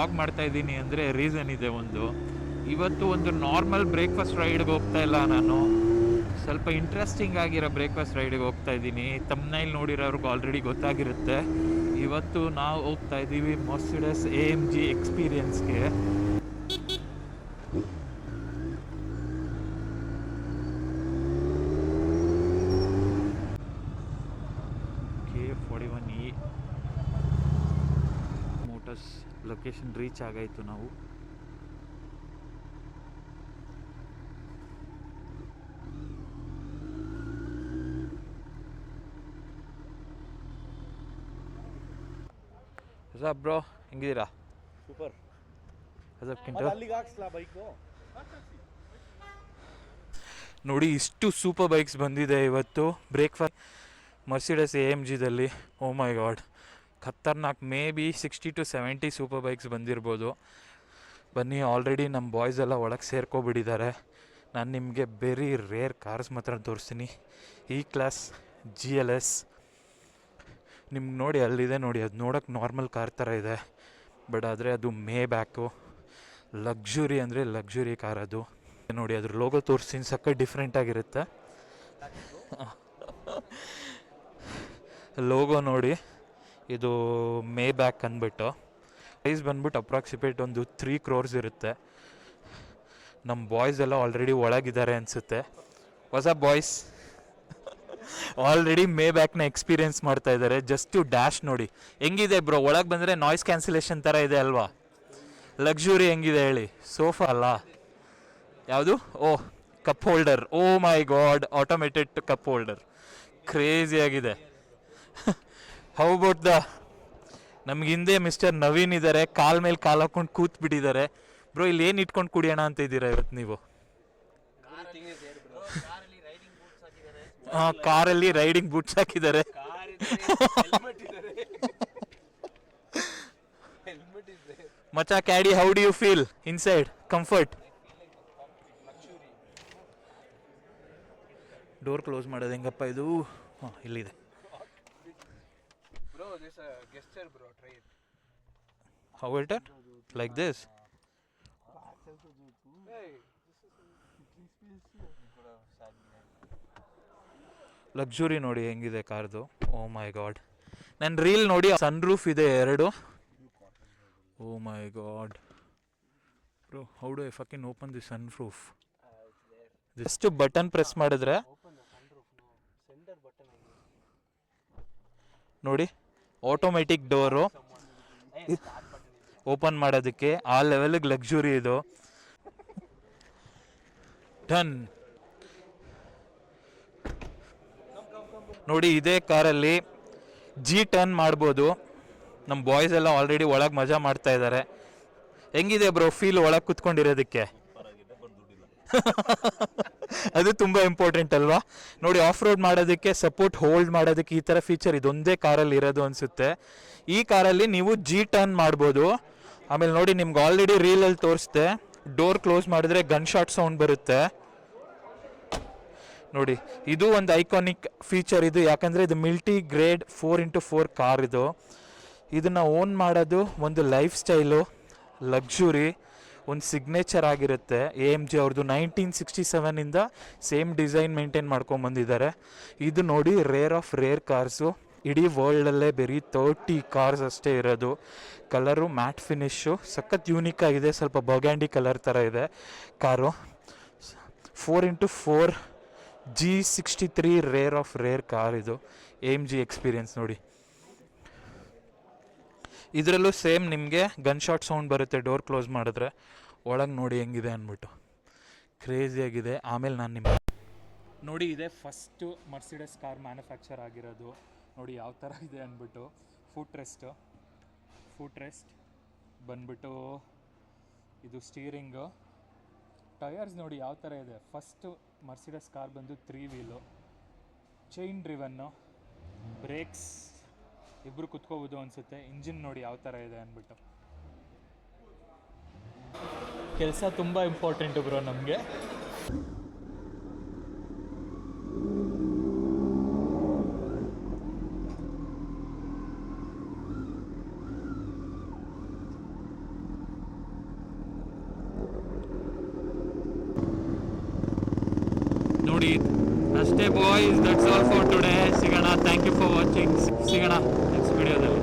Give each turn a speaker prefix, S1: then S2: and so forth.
S1: Vlog ಮಾಡ್ತಾ ಇದ್ದೀನಿ ಅಂದರೆ ರೀಸನ್ ಇದೆ ಒಂದು. ಇವತ್ತು ಒಂದು ನಾರ್ಮಲ್ ಬ್ರೇಕ್ಫಾಸ್ಟ್ ರೈಡ್ಗೆ ಹೋಗ್ತಾ ಇಲ್ಲ ನಾನು, ಸ್ವಲ್ಪ ಇಂಟ್ರೆಸ್ಟಿಂಗ್ ಆಗಿರೋ ಬ್ರೇಕ್ಫಾಸ್ಟ್ ರೈಡ್ಗೆ ಹೋಗ್ತಾ ಇದ್ದೀನಿ. ತಮ್ನೈಲ್ ನೋಡಿರೋರ್ಗೆ ಆಲ್ರೆಡಿ ಗೊತ್ತಾಗಿರುತ್ತೆ. ಇವತ್ತು ನಾವು ಹೋಗ್ತಾ ಇದ್ದೀವಿ ಮರ್ಸಿಡಸ್ AMG ಎಕ್ಸ್ಪೀರಿಯನ್ಸ್ಗೆ. K41E ಮೋಟರ್ಸ್ ಲೊಕೇಶನ್ ರೀಚ್ ಆಗಾಯಿತು ನಾವು. ಹಜಾಬ್ ಬ್ರೋ, ಹೆಂಗಿದ್ದೀರಾ?
S2: ಸೂಪರ್.
S1: ಅಲ್ಲಿಗೆ
S2: ಹಾಕ್ಸ್ಲಾ ಬೈಕು?
S1: ನೋಡಿ ಇಷ್ಟು ಸೂಪರ್ ಬೈಕ್ಸ್ ಬಂದಿದೆ ಇವತ್ತು ಬ್ರೇಕ್ಫಾಸ್ಟ್ ಮರ್ಸಿಡಸ್ AMGದಲ್ಲಿ. ಓ ಮೈ ಗಾಡ್, ಖತರ್ನಾಕ್. May be 60 to 70 super bikes ಬಂದಿರ್ಬೋದು. ಬನ್ನಿ, ಆಲ್ರೆಡಿ ನಮ್ಮ ಬಾಯ್ಸ್ ಎಲ್ಲ ಒಳಗೆ ಸೇರ್ಕೊಬಿಟ್ಟಿದ್ದಾರೆ. ನಾನು ನಿಮಗೆ ವೆರಿ ರೇರ್ ಕಾರ್ಸ್ ಮಾತ್ರ ತೋರಿಸ್ತೀನಿ. E-ಕ್ಲಾಸ್ GLS ನಿಮ್ಗೆ ನೋಡಿ ಅಲ್ಲಿದೆ ನೋಡಿ, ಅದು ನೋಡೋಕ್ಕೆ ನಾರ್ಮಲ್ ಕಾರ್ ಥರ ಇದೆ, ಬಟ್ ಆದರೆ ಅದು ಮೇ ಬ್ಯಾಕು ಲಕ್ಸುರಿ ಅಂದರೆ ಲಕ್ಸುರಿ ಕಾರ್ ಅದು. ನೋಡಿ ಅದ್ರ ಲೋಗೋ ತೋರಿಸ್ತೀನಿ, ಸಕ್ಕ ಡಿಫ್ರೆಂಟ್ ಆಗಿರುತ್ತೆ ಲೋಗೋ ನೋಡಿ. ಇದು ಮೇ ಬ್ಯಾಕ್ ಅಂದ್ಬಿಟ್ಟು ಪ್ರೈಸ್ ಬಂದ್ಬಿಟ್ಟು ಅಪ್ರಾಕ್ಸಿಮೇಟ್ ಒಂದು 3 crores ಇರುತ್ತೆ. ನಮ್ಮ ಬಾಯ್ಸ್ ಎಲ್ಲ ಆಲ್ರೆಡಿ ಒಳಗಿದ್ದಾರೆ ಅನಿಸುತ್ತೆ. ಹೊಸ ಬಾಯ್ಸ್ ಆಲ್ರೆಡಿ ಮೇ ಬ್ಯಾಕ್ನ ಎಕ್ಸ್ಪೀರಿಯೆನ್ಸ್ ಮಾಡ್ತಾ ಇದ್ದಾರೆ. ಜಸ್ಟು ಡ್ಯಾಶ್ ನೋಡಿ ಹೆಂಗಿದೆ ಬ್ರೋ, ಒಳಗೆ ಬಂದರೆ ನಾಯ್ಸ್ ಕ್ಯಾನ್ಸಲೇಷನ್ ಥರ ಇದೆ ಅಲ್ವಾ? ಲಕ್ಸುರಿ ಹೆಂಗಿದೆ ಹೇಳಿ? ಸೋಫಾ ಅಲ್ಲ, ಯಾವುದು? Oh, cup holder. Oh my god, automated cup holder, crazy ಆಗಿದೆ. ಹೌ ಅಬೌಟ್ ನಮ್ಗೆ ಹಿಂದೆ ಮಿಸ್ಟರ್ ನವೀನ್ ಇದ್ದಾರೆ, ಕಾಲ್ ಮೇಲೆ ಕಾಲು ಹಾಕೊಂಡು ಕೂತ್ಬಿಟ್ಟಿದ್ದಾರೆ. ಬ್ರೋ ಇಲ್ಲಿ ಏನು ಇಟ್ಕೊಂಡು ಕುಡಿಯೋಣ ಅಂತ ಇದ್ದೀರಾ ಇವತ್ತು ನೀವು? ಕಾರಲ್ಲಿ ರೈಡಿಂಗ್ ಬೂಟ್ಸ್ ಹಾಕಿದ್ದಾರೆ. ಮಚಾ ಕ್ಯಾಡಿ, how do you feel inside? Comfort? Door close ಮಾಡೋದು ಹೆಂಗಪ್ಪ ಇದು? ಹಾಂ, ಇಲ್ಲಿದೆ.
S2: Bro, there's a gesture, bro. Try it.
S1: How it? Like this?
S2: Hey,
S1: luxury ನೋಡಿ ಹೆಂಗಿದೆ ಕಾರ್ದು. ಓ ಮೈ ಗಾಡ್, ನನ್ನ ರೀಲ್ ನೋಡಿ, ಸನ್ ರೂಫ್ ಇದೆ 2. Oh my god bro, how do I fucking open the sunroof? Just button press ಮಾಡಿದ್ರೆ ನೋಡಿ automatic door open ಮಾಡೋದಕ್ಕೆ. ಆ ಲೆವೆಲ್ಗೆ ಲಕ್ಸುರಿ ಇದು. ಡನ್. ನೋಡಿ ಇದೇ ಕಾರಲ್ಲಿ G10 ಮಾಡ್ಬೋದು. ನಮ್ಮ ಬಾಯ್ಸ್ ಎಲ್ಲ ಆಲ್ರೆಡಿ ಒಳಗೆ ಮಜಾ ಮಾಡ್ತಾ ಇದ್ದಾರೆ. ಹೆಂಗಿದೆ ಬ್ರೋ ಫೀಲ್ ಒಳಗೆ ಕುತ್ಕೊಂಡಿರೋದಕ್ಕೆ? ಅದು ತುಂಬ ಇಂಪಾರ್ಟೆಂಟ್ ಅಲ್ವಾ? ನೋಡಿ ಆಫ್ ರೋಡ್ ಮಾಡೋದಕ್ಕೆ, ಸಪೋರ್ಟ್ ಹೋಲ್ಡ್ ಮಾಡೋದಕ್ಕೆ ಈ ಥರ ಫೀಚರ್ ಇದೊಂದೇ ಕಾರಲ್ಲಿ ಇರೋದು ಅನಿಸುತ್ತೆ. ಈ ಕಾರಲ್ಲಿ ನೀವು G10 ಮಾಡ್ಬೋದು. ಆಮೇಲೆ ನೋಡಿ ನಿಮ್ಗೆ ಆಲ್ರೆಡಿ ರೀಲಲ್ಲಿ ತೋರಿಸ್ದೆ, ಡೋರ್ ಕ್ಲೋಸ್ ಮಾಡಿದ್ರೆ ಗನ್ ಶಾಟ್ ಸೌಂಡ್ ಬರುತ್ತೆ ನೋಡಿ. ಇದು ಒಂದು ಐಕಾನಿಕ್ ಫೀಚರ್ ಇದು, ಯಾಕಂದರೆ ಇದು ಮಿಲ್ಟಿ ಗ್ರೇಡ್ 4x4 ಕಾರ್ ಇದು. ಇದನ್ನು ಓನ್ ಮಾಡೋದು ಒಂದು ಲೈಫ್ ಸ್ಟೈಲು, ಲಕ್ಸುರಿ, ಒಂದು ಸಿಗ್ನೇಚರ್ ಆಗಿರುತ್ತೆ. AMG ಅವ್ರದ್ದು 1967ಇಂದ ಸೇಮ್ ಡಿಸೈನ್ ಮೇಂಟೈನ್ ಮಾಡ್ಕೊಂಬಂದಿದ್ದಾರೆ. ಇದು ನೋಡಿ ರೇರ್ ಆಫ್ ರೇರ್ ಕಾರ್ಸು. ಇಡೀ ವರ್ಲ್ಡಲ್ಲೇ ಬರೀ 30 ಕಾರ್ಸ್ ಅಷ್ಟೇ ಇರೋದು. ಕಲರು ಮ್ಯಾಟ್ ಫಿನಿಶು, ಸಖತ್ ಯೂನಿಕ್ ಆಗಿದೆ, ಸ್ವಲ್ಪ ಬರ್ಗ್ಯಾಂಡಿ ಕಲರ್ ಥರ ಇದೆ car. 4x4 G63 rare of rare car ಇದು. AMG ಎಕ್ಸ್ಪೀರಿಯನ್ಸ್ ನೋಡಿ. ಇದರಲ್ಲೂ ಸೇಮ್ ನಿಮಗೆ ಗನ್ ಶಾಟ್ ಸೌಂಡ್ ಬರುತ್ತೆ ಡೋರ್ ಕ್ಲೋಸ್ ಮಾಡಿದ್ರೆ. ಒಳಗೆ ನೋಡಿ ಹೆಂಗಿದೆ ಅಂದ್ಬಿಟ್ಟು ಕ್ರೇಜಿಯಾಗಿದೆ. ಆಮೇಲೆ ನಾನು ನಿಮಗೆ ನೋಡಿ, ಇದೆ ಫಸ್ಟು ಮರ್ಸಿಡಸ್ ಕಾರ್ ಮ್ಯಾನುಫ್ಯಾಕ್ಚರ್ ಆಗಿರೋದು. ನೋಡಿ ಯಾವ ಥರ ಇದೆ ಅಂದ್ಬಿಟ್ಟು. ಫುಟ್ ರೆಸ್ಟ್ ಬಂದ್ಬಿಟ್ಟು ಇದು ಸ್ಟೀರಿಂಗು. ಟಯರ್ಸ್ ನೋಡಿ ಯಾವ ಥರ ಇದೆ. ಫಸ್ಟು ಮರ್ಸಿಡಸ್ ಕಾರ್ ಬಂದು 3 ವೀಲು, ಚೈನ್ ಡ್ರಿವನ್ನು, ಬ್ರೇಕ್ಸ್ ಇಬ್ಬರು ಕುತ್ಕೋಬೋದು ಅನಿಸುತ್ತೆ. ಇಂಜಿನ್ ನೋಡಿ ಯಾವ ಥರ ಇದೆ ಅಂದ್ಬಿಟ್ಟು. ಕೆಲಸ ತುಂಬ ಇಂಪಾರ್ಟೆಂಟು ಬ್ರೋ ನಮಗೆ. ನೋಡಿ ಅಷ್ಟೇ boys, that's all for today. ಸಿಗೋಣ, ಥ್ಯಾಂಕ್ ಯು ಫಾರ್ ವಾಚಿಂಗ್. ಸಿಗೋಣ ನೆಕ್ಸ್ಟ್ ವಿಡಿಯೋದಲ್ಲಿ.